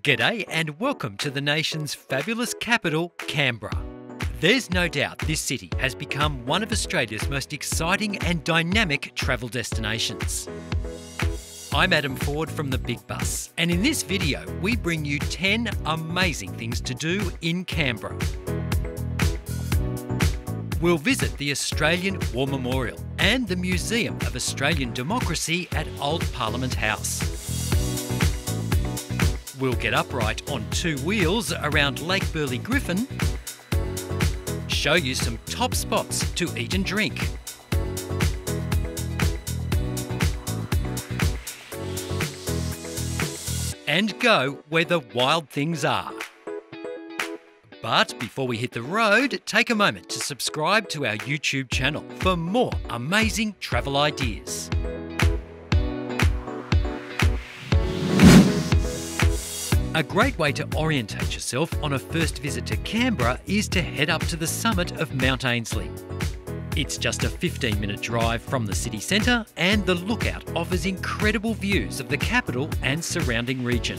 G'day and welcome to the nation's fabulous capital, Canberra. There's no doubt this city has become one of Australia's most exciting and dynamic travel destinations. I'm Adam Ford from The Big Bus, and in this video we bring you 10 amazing things to do in Canberra. We'll visit the Australian War Memorial and the Museum of Australian Democracy at Old Parliament House. We'll get upright on two wheels around Lake Burley Griffin, show you some top spots to eat and drink, and go where the wild things are. But before we hit the road, take a moment to subscribe to our YouTube channel for more amazing travel ideas. A great way to orientate yourself on a first visit to Canberra is to head up to the summit of Mount Ainslie. It's just a 15-minute drive from the city centre, and the lookout offers incredible views of the capital and surrounding region.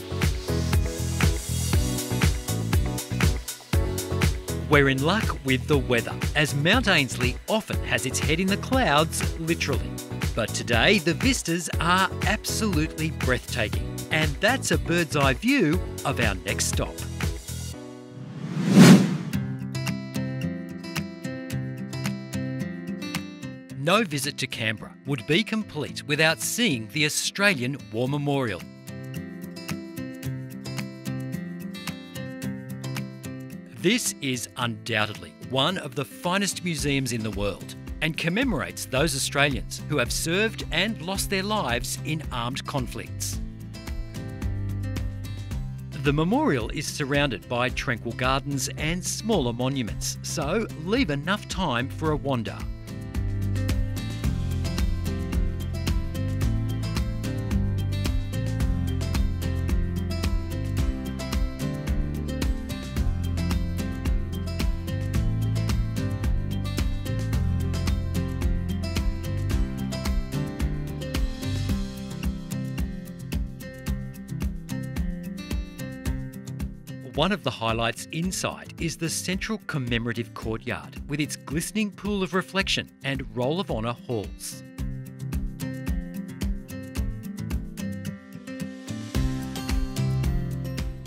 We're in luck with the weather, as Mount Ainslie often has its head in the clouds, literally. But today the vistas are absolutely breathtaking, and that's a bird's eye view of our next stop. No visit to Canberra would be complete without seeing the Australian War Memorial. This is undoubtedly one of the finest museums in the world and commemorates those Australians who have served and lost their lives in armed conflicts. The memorial is surrounded by tranquil gardens and smaller monuments, so leave enough time for a wander. One of the highlights inside is the central commemorative courtyard with its glistening pool of reflection and roll of honour halls.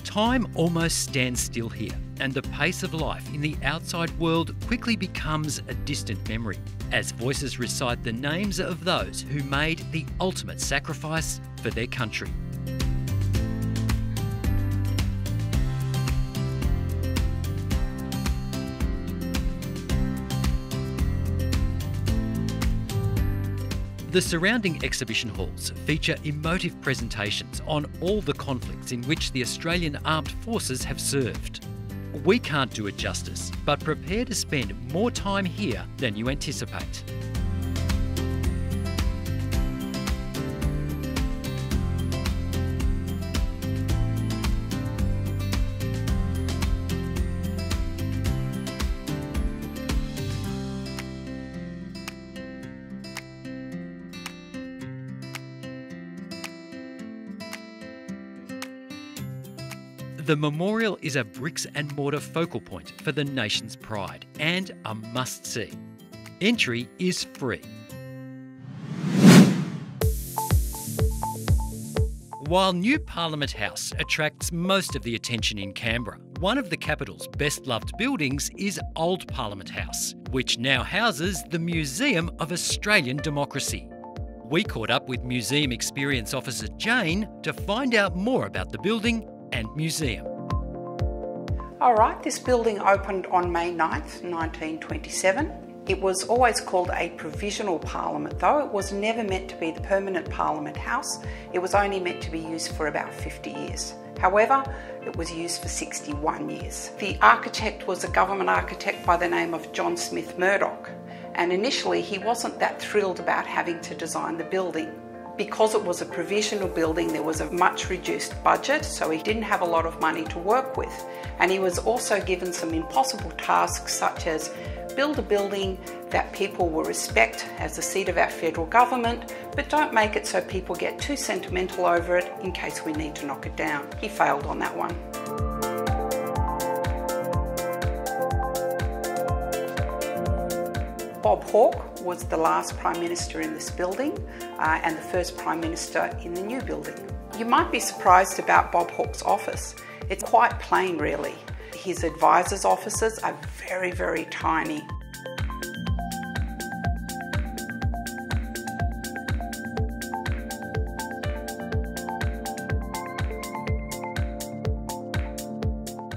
Time almost stands still here, and the pace of life in the outside world quickly becomes a distant memory, as voices recite the names of those who made the ultimate sacrifice for their country. The surrounding exhibition halls feature emotive presentations on all the conflicts in which the Australian Armed Forces have served. We can't do it justice, but prepare to spend more time here than you anticipate. The memorial is a bricks and mortar focal point for the nation's pride and a must-see. Entry is free. While New Parliament House attracts most of the attention in Canberra, one of the capital's best-loved buildings is Old Parliament House, which now houses the Museum of Australian Democracy. We caught up with Museum Experience Officer Jane to find out more about the building and museum. All right, this building opened on May 9th, 1927. It was always called a provisional parliament, though. It was never meant to be the permanent parliament house. It was only meant to be used for about 50 years. However, it was used for 61 years. The architect was a government architect by the name of John Smith Murdoch, and initially he wasn't that thrilled about having to design the building. Because it was a provisional building, there was a much reduced budget, so he didn't have a lot of money to work with. And he was also given some impossible tasks, such as build a building that people will respect as the seat of our federal government, but don't make it so people get too sentimental over it in case we need to knock it down. He failed on that one. Bob Hawke was the last Prime Minister in this building and the first Prime Minister in the new building. You might be surprised about Bob Hawke's office. It's quite plain really. His advisors' offices are very, very tiny.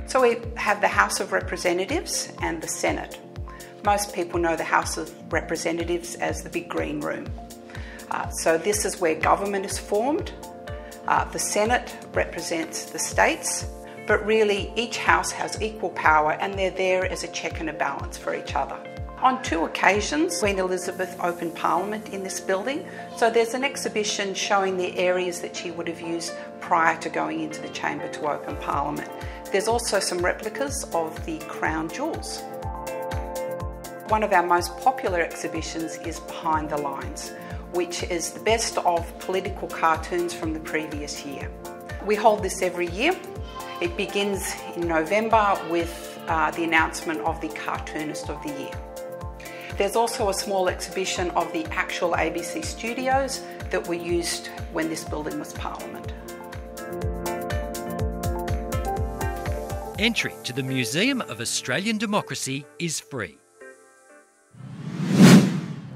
So we have the House of Representatives and the Senate. Most people know the House of Representatives as the big green room. So this is where government is formed. The Senate represents the states, but really each house has equal power and they're there as a check and a balance for each other. On 2 occasions, Queen Elizabeth opened Parliament in this building, so there's an exhibition showing the areas that she would have used prior to going into the chamber to open Parliament. There's also some replicas of the crown jewels. One of our most popular exhibitions is Behind the Lines, which is the best of political cartoons from the previous year. We hold this every year. It begins in November with the announcement of the Cartoonist of the Year. There's also a small exhibition of the actual ABC studios that were used when this building was Parliament. Entry to the Museum of Australian Democracy is free.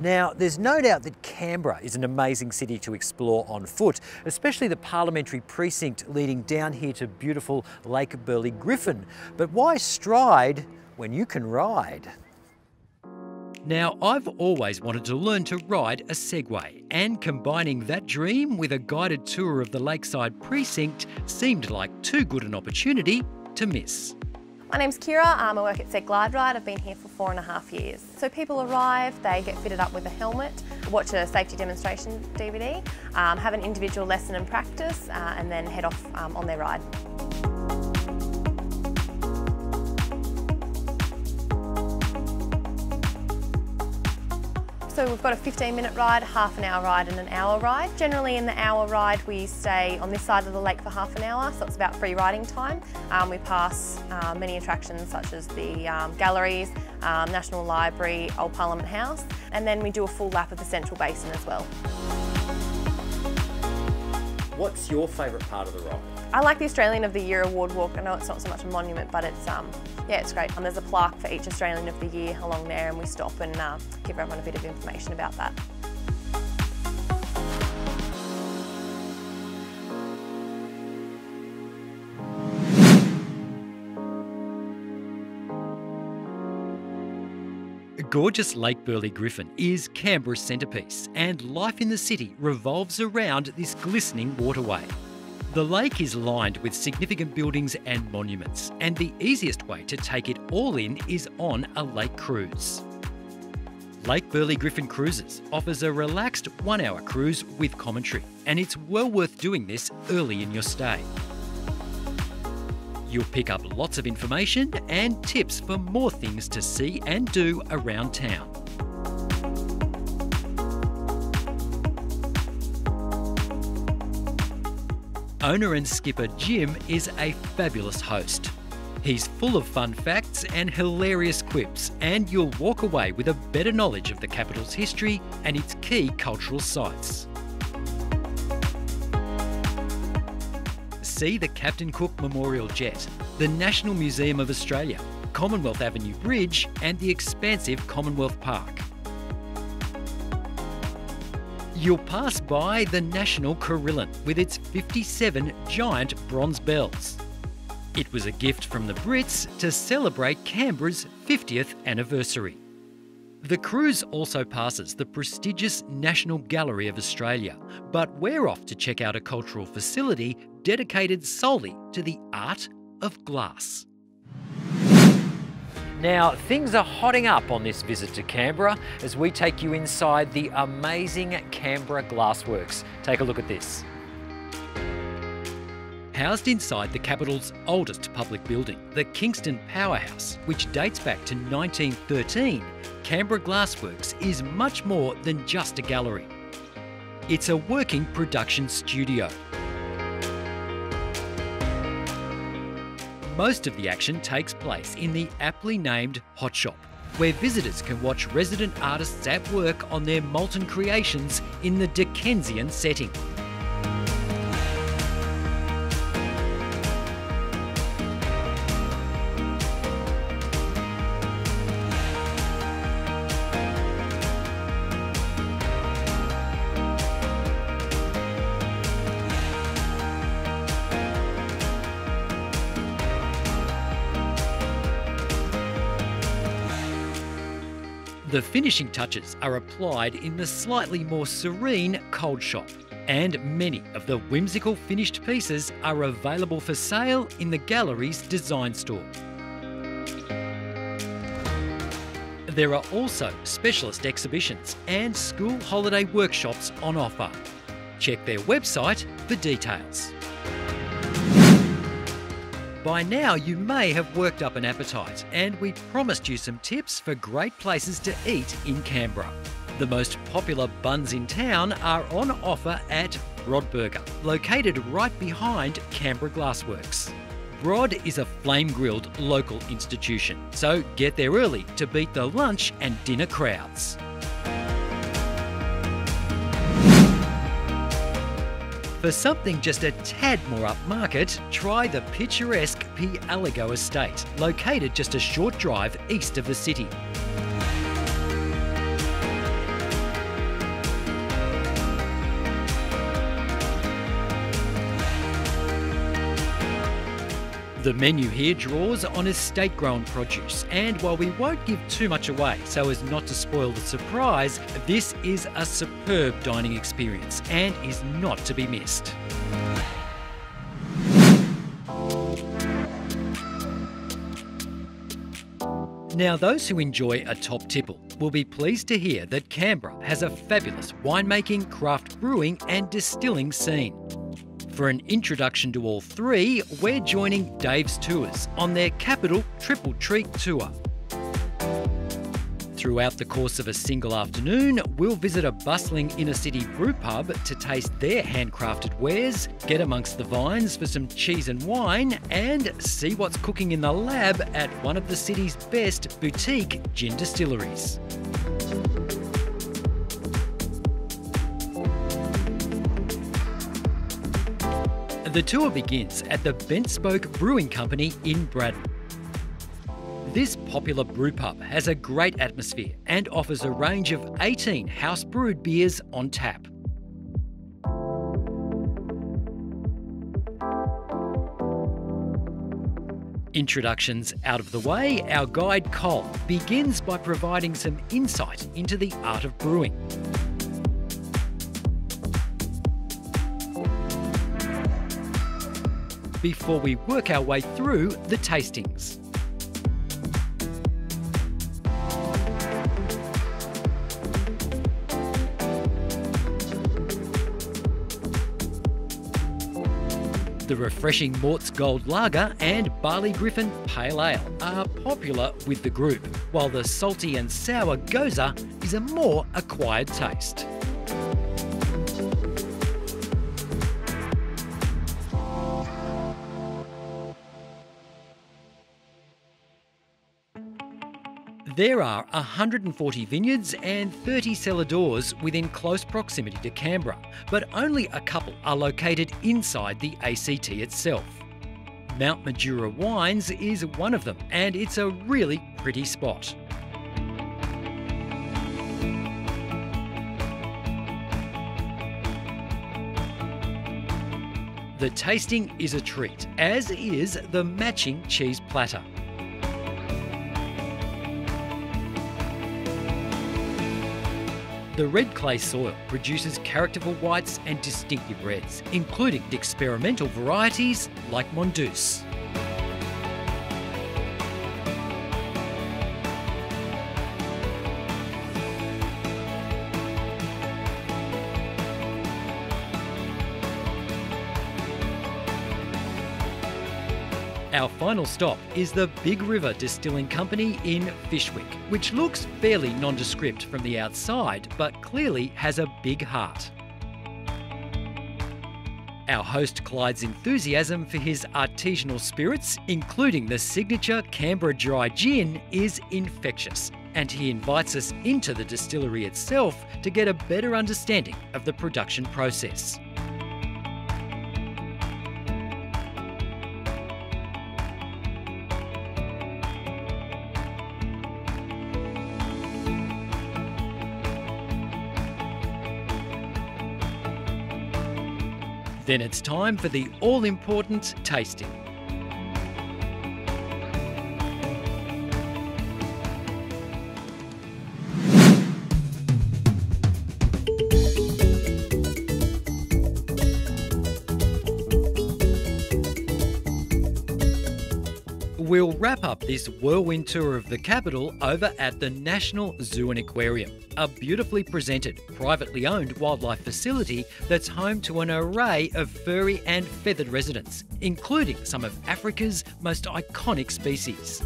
Now, there's no doubt that Canberra is an amazing city to explore on foot, especially the parliamentary precinct leading down here to beautiful Lake Burley Griffin. But why stride when you can ride? Now, I've always wanted to learn to ride a Segway, and combining that dream with a guided tour of the Lakeside precinct seemed like too good an opportunity to miss. My name's Kira, I work at Seg Glide Ride. I've been here for 4.5 years. So people arrive, they get fitted up with a helmet, watch a safety demonstration DVD, have an individual lesson and practice, and then head off on their ride. So we've got a 15-minute ride, a half-an-hour ride and an hour ride. Generally in the hour ride we stay on this side of the lake for half an hour, so it's about free riding time. We pass many attractions such as the galleries, National Library, Old Parliament House, and then we do a full lap of the Central Basin as well. What's your favourite part of the ride? I like the Australian of the Year award walk. I know it's not so much a monument, but it's yeah, it's great. And there's a plaque for each Australian of the Year along there, and we stop and give everyone a bit of information about that. Gorgeous Lake Burley Griffin is Canberra's centrepiece, and life in the city revolves around this glistening waterway. The lake is lined with significant buildings and monuments, and the easiest way to take it all in is on a lake cruise. Lake Burley Griffin Cruises offers a relaxed 1-hour cruise with commentary, and it's well worth doing this early in your stay. You'll pick up lots of information and tips for more things to see and do around town. Owner and skipper Jim is a fabulous host. He's full of fun facts and hilarious quips, and you'll walk away with a better knowledge of the capital's history and its key cultural sites. See the Captain Cook Memorial Jet, the National Museum of Australia, Commonwealth Avenue Bridge and the expansive Commonwealth Park. You'll pass by the National Carillon with its 57 giant bronze bells. It was a gift from the Brits to celebrate Canberra's 50th anniversary. The cruise also passes the prestigious National Gallery of Australia, but we're off to check out a cultural facility dedicated solely to the art of glass. Now, things are hotting up on this visit to Canberra as we take you inside the amazing Canberra Glassworks. Take a look at this. Housed inside the capital's oldest public building, the Kingston Powerhouse, which dates back to 1913, Canberra Glassworks is much more than just a gallery. It's a working production studio. Most of the action takes place in the aptly named Hot Shop, where visitors can watch resident artists at work on their molten creations in the Dickensian setting. The finishing touches are applied in the slightly more serene cold shop, and many of the whimsical finished pieces are available for sale in the gallery's design store. There are also specialist exhibitions and school holiday workshops on offer. Check their website for details. By now you may have worked up an appetite, and we promised you some tips for great places to eat in Canberra. The most popular buns in town are on offer at Brodburger, located right behind Canberra Glassworks. Brod is a flame-grilled local institution, so get there early to beat the lunch and dinner crowds. For something just a tad more upmarket, try the picturesque Pialligo Estate, located just a short drive east of the city. The menu here draws on estate-grown produce, and while we won't give too much away so as not to spoil the surprise, this is a superb dining experience and is not to be missed. Now, those who enjoy a top tipple will be pleased to hear that Canberra has a fabulous winemaking, craft brewing and distilling scene. For an introduction to all three, we're joining Dave's Tours on their Capital Triple Treat Tour. Throughout the course of a single afternoon, we'll visit a bustling inner-city brew pub to taste their handcrafted wares, get amongst the vines for some cheese and wine, and see what's cooking in the lab at one of the city's best boutique gin distilleries. The tour begins at the Bentspoke Brewing Company in Brodburger. This popular brew pub has a great atmosphere and offers a range of 18 house-brewed beers on tap. Introductions out of the way, our guide Cole begins by providing some insight into the art of brewing. Before we work our way through the tastings. The refreshing Mort's Gold Lager and Burley Griffin Pale Ale are popular with the group, while the salty and sour Goza is a more acquired taste. There are 140 vineyards and 30 cellar doors within close proximity to Canberra, but only a couple are located inside the ACT itself. Mount Majura Wines is one of them, and it's a really pretty spot. The tasting is a treat, as is the matching cheese platter. The red clay soil produces characterful whites and distinctive reds, including experimental varieties like Mondoose. Our final stop is the Big River Distilling Company in Fyshwick, which looks fairly nondescript from the outside, but clearly has a big heart. Our host Clyde's enthusiasm for his artisanal spirits, including the signature Canberra Dry Gin, is infectious, and he invites us into the distillery itself to get a better understanding of the production process. Then it's time for the all-important tasting. We'll wrap up this whirlwind tour of the capital over at the National Zoo and Aquarium, a beautifully presented, privately owned wildlife facility that's home to an array of furry and feathered residents, including some of Africa's most iconic species.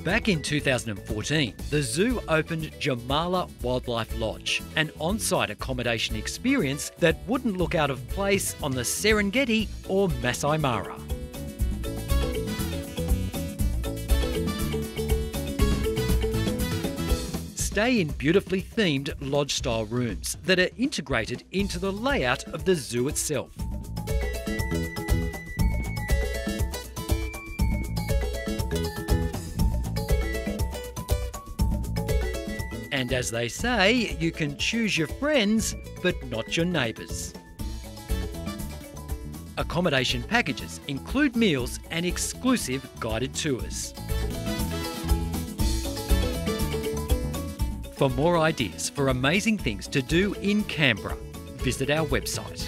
Back in 2014, the zoo opened Jamala Wildlife Lodge, an on-site accommodation experience that wouldn't look out of place on the Serengeti or Masai Mara. Stay in beautifully themed lodge-style rooms that are integrated into the layout of the zoo itself. And as they say, you can choose your friends, but not your neighbours. Accommodation packages include meals and exclusive guided tours. For more ideas for amazing things to do in Canberra, visit our website.